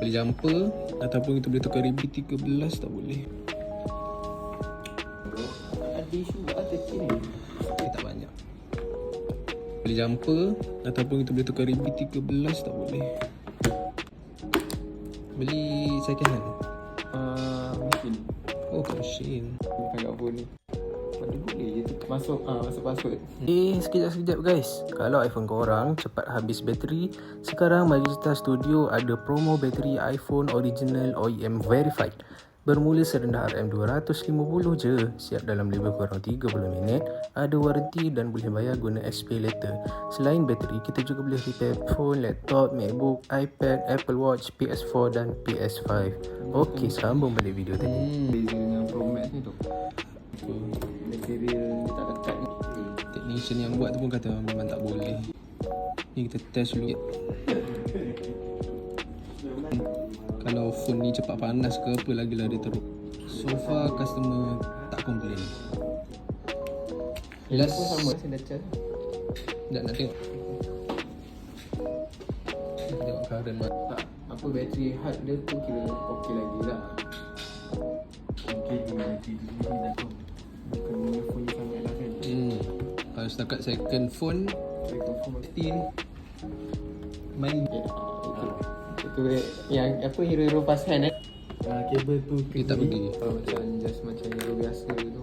Boleh jumper ataupun kita boleh tukar RB13 tak boleh. Ada isu ada kiri. Tak banyak. Boleh jumper ataupun kita boleh tukar RB13 tak boleh. Beli second hand. Mungkin Oh, kat mesin. bukan kat phone ni. Mana boleh je tu masuk password. Sekejap guys. Kalau iPhone korang cepat habis bateri, sekarang Magista Studio ada promo bateri iPhone original OEM verified. Bermula serendah RM250 je, siap dalam lebih kurang 30 minit, ada waranti dan boleh bayar guna XP later. Selain bateri, kita juga boleh repair phone, laptop, MacBook, iPad, Apple Watch, PS4 dan PS5. Okey, sambung balik video tadi. Beza dengan Pro Max ni tu. Material dia tak lekat ni. Technician yang buat tu pun kata memang tak boleh. Ni kita test dulu. Kalau phone ni cepat panas ke apa lagi lah dia teruk. So far customer tak complain. Last pun sama saya dah charge. Sekejap nak tengok. Kita tengok current mana. Tak, apa bateri hard dia tu kira okey lagi lah. Okey tu bateri tu ni dah tu. Bukan guna phone sangat lah kan. Kalau setakat second phone Saya confirm still main itu yang apa hero-hero pas hand kabel tu dia tak pergi. macam just macam hero biasa tu.